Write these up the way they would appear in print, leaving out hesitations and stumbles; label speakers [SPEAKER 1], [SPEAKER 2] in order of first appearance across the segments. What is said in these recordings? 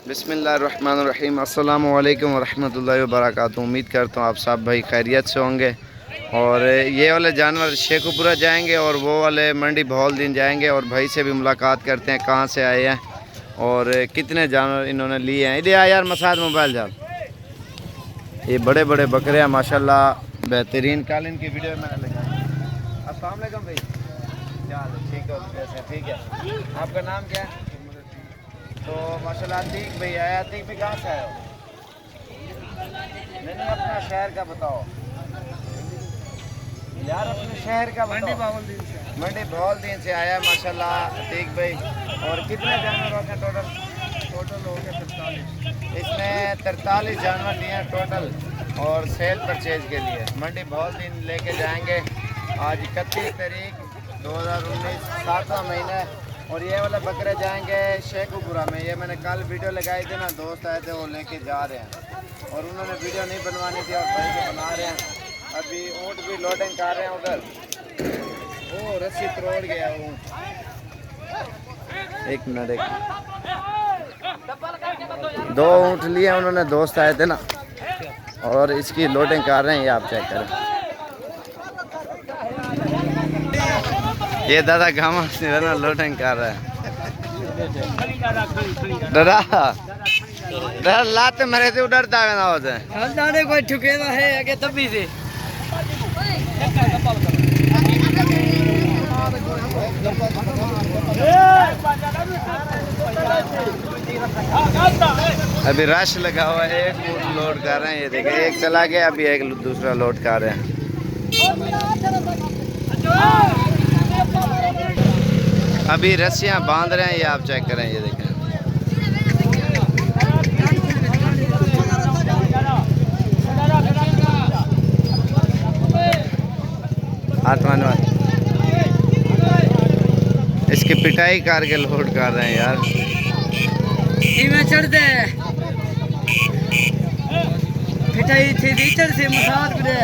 [SPEAKER 1] बिस्मिल्लाहिर्रहमानिर्रहीम अस्सलामु अलैकुम वरहमतुल्लाहि वबरकातुहू। उम्मीद करता हूँ आप सब भाई खैरियत से होंगे। और ये वाले जानवर शेखुपुरा जाएंगे और वो वाले मंडी बहौलदीन जाएंगे और भाई से भी मुलाकात करते हैं कहाँ से आए हैं और कितने जानवर इन्होंने लिए हैं। इधर आ यार मसाद मोबाइल जाल। ये बड़े बड़े बकरे हैं माशाल्लाह, बेहतरीन। कल इनकी वीडियो मैंने लगाई। अस्सलाम वालेकुम भाई, क्या ठीक है? ठीक है। आपका नाम क्या है? तो माशाल्लाह अतीक भाई आया। अतीक भाई कहाँ से आए हो? नहीं अपना शहर का बताओ यार, अपने शहर का बताओ। मंडी बहौलदीन से आया माशाल्लाह अतीक भाई। और कितने जानवर हो गए टोटल? टोटल हो गए 43। इसने 43 जानवर लिए हैं टोटल और सेल परचेज के लिए मंडी बहौलदीन लेके जाएंगे। आज 31 तारीख 2019 7वां महीना। और ये वाले बकरे जाएंगे शेखुपुरा में। ये मैंने कल वीडियो लगाई थी ना, दोस्त आए थे वो लेके जा रहे हैं और उन्होंने वीडियो नहीं बनवानी थी और भाई के बना रहे हैं। अभी ऊँट भी लोडिंग कर रहे हैं उधर। वो रस्सी तोड़ गया ऊँट। एक मिनट, दो ऊँट लिए उन्होंने, दोस्त आए थे ना, और इसकी लोडिंग कर रहे हैं। ये आप चेक करें। ये दादा गामा से ना लोडिंग कर रहा है। दादा दादा लाते मरे थे डरता है ना होते हैं।
[SPEAKER 2] जाने कोई ठुकेरा है आगे तभी से।
[SPEAKER 1] अभी रश लगा हुआ है, एक लोड कर रहे हैं। ये देखें, एक चला गया, अभी एक दूसरा लोड कर रहे हैं। अभी रस्सियां बांध रहे हैं, ये आप चेक करें। ये देखें, आत्मान इसकी पिटाई करके लोड कर रहे हैं यार।
[SPEAKER 2] इमे चढ़ते पिटाई थी रीचर से मसाद करे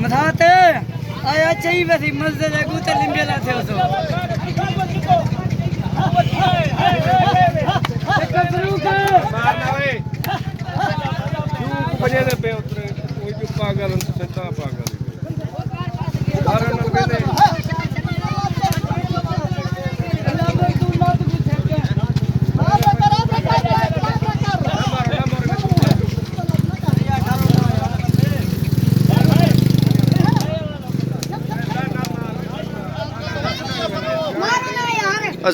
[SPEAKER 2] मसाद आया चाहिए वैसी मस्जिद है गुतर लिंबे लाते हो तो
[SPEAKER 3] पागल पागल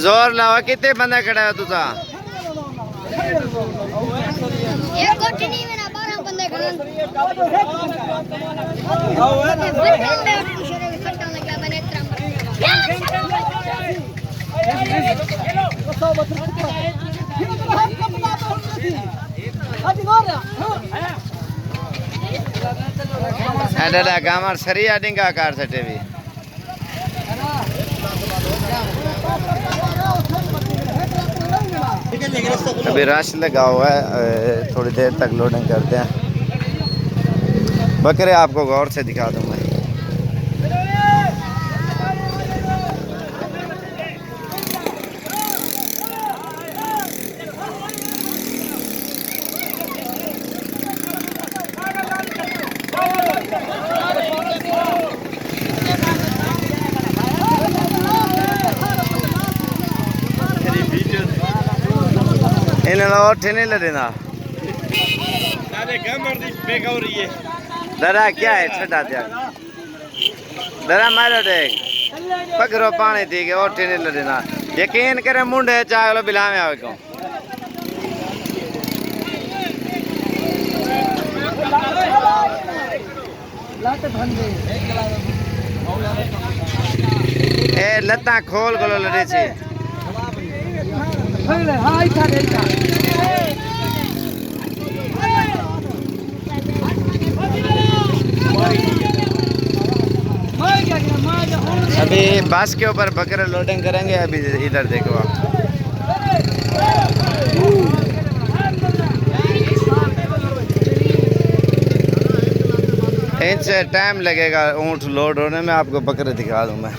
[SPEAKER 1] जोर लावा। कितने बंदा खड़ा है तुझा?
[SPEAKER 4] एक कोठनी में ना 12 बंदे खड़े हैं।
[SPEAKER 1] दादा गामार सरिया डिंगा कार सटे भी। अभी रश लगा हुआ है, थोड़ी देर तक लोडिंग करते हैं। बकरे आपको गौर से दिखा दूंगा। और ठेने लगे ना दादा क्या है छटा दिया दादा मारो देख पकड़ो पानी थी के और ठेने लगे ना। यकीन करे मुंडे चागलो बिला में आवे को ए लता खोल गलो लड़े छी। अभी बस के ऊपर बकरे लोडिंग करेंगे। अभी इधर देखो आप, इनसे टाइम लगेगा ऊँट लोड होने में। आपको बकरे दिखा दूँ मैं।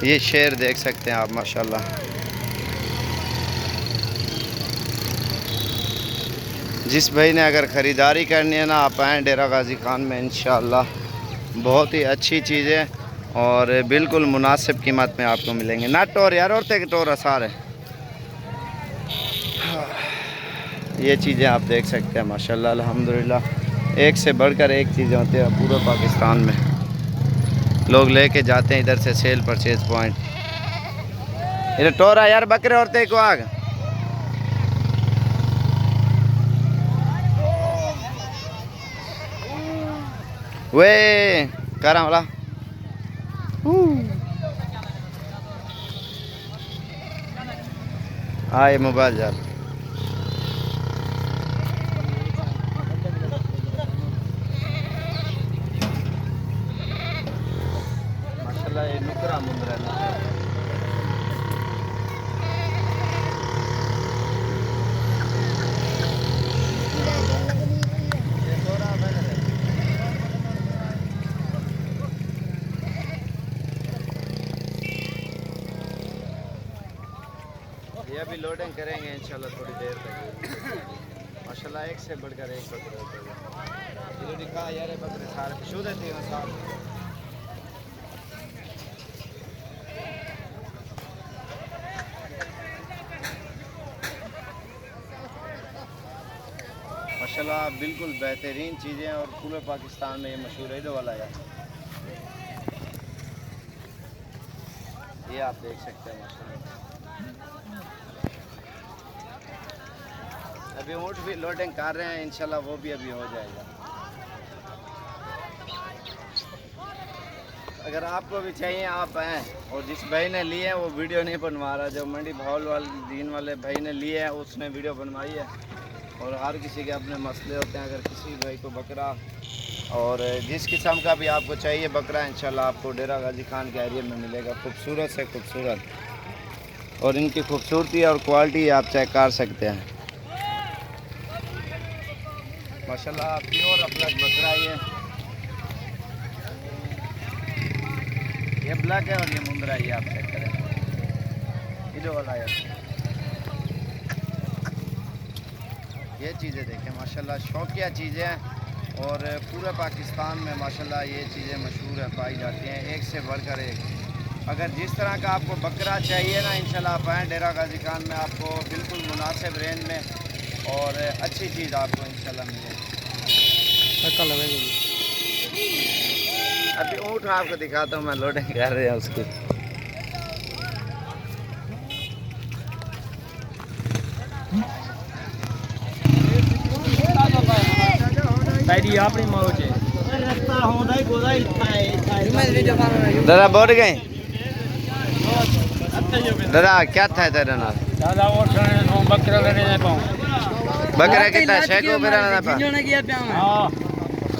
[SPEAKER 1] ये शेर देख सकते हैं आप माशाल्लाह। जिस भाई ने अगर ख़रीदारी करनी है ना, आप आएँ डेरा गाजी खान में, इंशाल्लाह बहुत ही अच्छी चीज़ है और बिल्कुल मुनासिब कीमत में आपको मिलेंगे। ना टोर यार औरतें के टोर आसार है। ये चीज़ें आप देख सकते हैं माशाल्लाह अल्हम्दुलिल्लाह, एक से बढ़कर एक चीज़ें होती हैं पूरे पाकिस्तान में। लोग लेके जाते हैं इधर से सेल परचेज पॉइंट। इधर टोरा यार बकरे औरतें को आग वे करा वाला आए मोबाइल यार। माशाल्लाह ये नुकरा मुंदरा ये अभी लोडिंग करेंगे इंशाल्लाह थोड़ी देर तक। माशाल्लाह एक से बढ़कर एक बकरे होते हैं। ये दिखा यार बकरे सारे शुद्ध थे सारे। माशाल्लाह बिल्कुल बेहतरीन चीज़ें और पूरे पाकिस्तान में ये मशहूर है। वाला यार ये आप देख सकते हैं माशाल्लाह। अभी ऊँट भी लोडिंग कर रहे हैं, इंशाल्लाह वो भी अभी हो जाएगा। अगर आपको भी चाहिए आप आएँ। और जिस भाई ने लिए हैं वो वीडियो नहीं बनवा रहा, जो मंडी भावल वाले दीन वाले भाई ने लिए हैं उसने वीडियो बनवाई है। और हर किसी के अपने मसले होते हैं। अगर किसी भाई को बकरा और जिस किस्म का भी आपको चाहिए बकरा, इंशाल्लाह आपको डेरा गाजी खान के एरिया में मिलेगा। खूबसूरत से खूबसूरत और इनकी खूबसूरती और क्वालिटी आप चेक कर सकते हैं माशाल्लाह। प्योर अपना बकरा ये ब्लैक है और ये मुंदरा ये आप चेक करें। इधर वाला है ये चीज़ें देखें माशाल्लाह, शौकिया चीज़ें हैं और पूरे पाकिस्तान में माशाल्लाह ये चीज़ें मशहूर है, पाई जाती हैं एक से बढ़कर एक। अगर जिस तरह का आपको बकरा चाहिए ना, इंशाल्लाह आप आएँ डेरा गाजी खान में, आपको बिल्कुल मुनासिब रेंज में और अच्छी चीज़ आपको इंशाल्लाह मिलेगी। अभी ऊँट आपको दिखाता हूँ मैं, लोडिंग कर रहे हैं उसकी। दादा बोल गए दादा क्या था तेरा नाम? बकरा कितना शेख को मेरा ना पा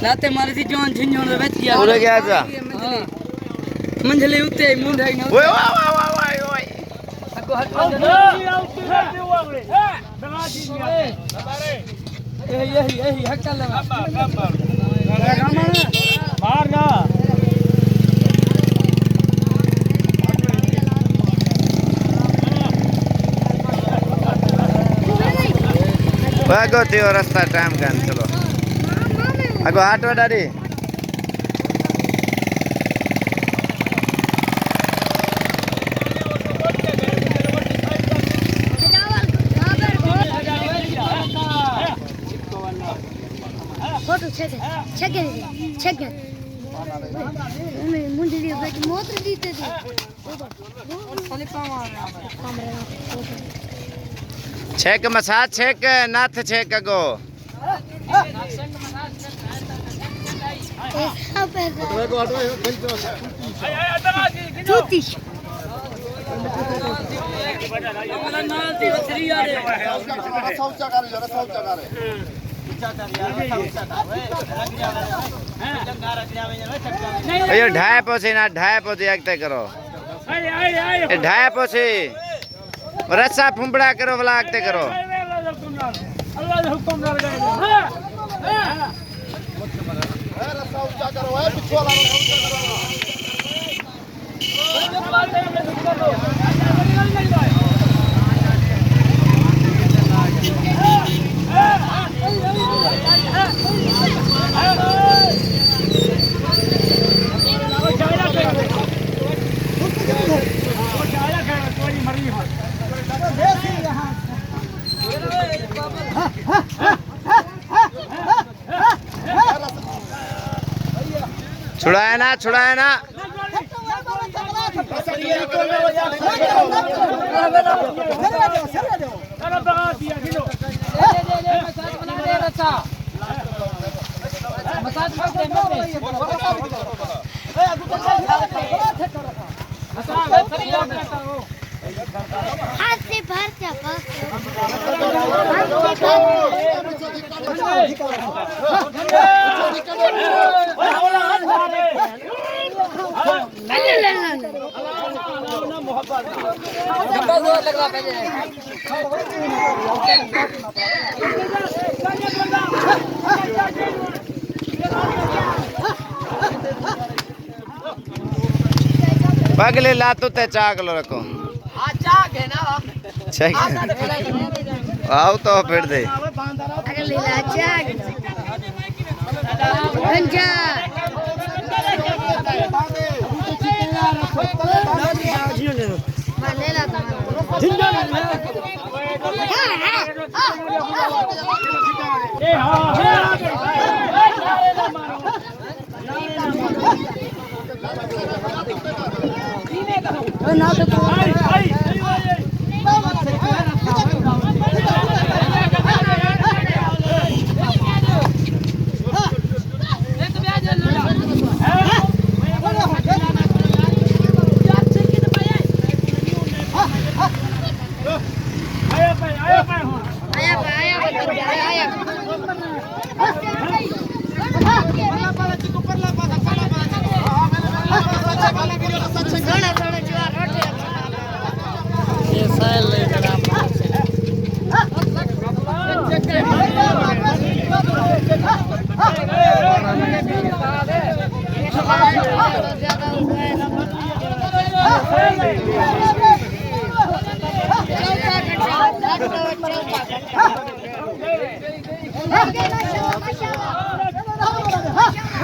[SPEAKER 2] लाते मारे थी जान झिंझों दे विच गया
[SPEAKER 1] पूरे गया था
[SPEAKER 2] मंझले उत्ते मुंड है ना।
[SPEAKER 1] ओए वाह वाह वाह वाह ओए
[SPEAKER 2] अगो हट यही हट लगा मार ना
[SPEAKER 1] अगो थियो रास्ता टाइम कान चलो अगो आटो डाडी
[SPEAKER 4] फोटो check मुंडली बैठ मोत्र दीते थे खाली काम आ रहा
[SPEAKER 1] छेक मसाज छेक नाथ छेक अगो ये ढाई पोसी ना ढाई पोसी एकते करो ढाई पोसी रस्सा फुंबड़ा करो वाला एकते करो छुड़ाया ना, छुड़ाया ना।
[SPEAKER 4] हाथ से भर जा
[SPEAKER 1] पगले ला तो ते चाक लो रखो। आओ तो फिर दे।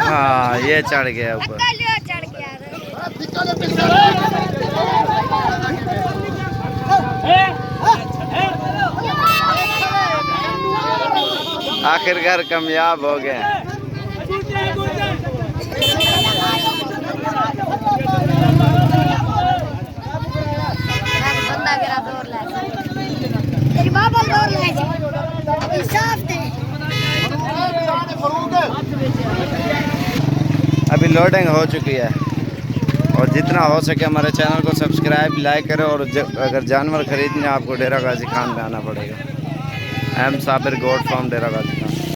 [SPEAKER 1] हाँ ये चढ़ गया ऊपर। आखिरकार कामयाब हो गए। अभी लोडिंग हो चुकी है और जितना हो सके हमारे चैनल को सब्सक्राइब लाइक करें। और अगर जानवर खरीदने आपको डेरा गाजी खान में आना पड़ेगा। एम साबिर गोट फार्म डेरा गाजी खान।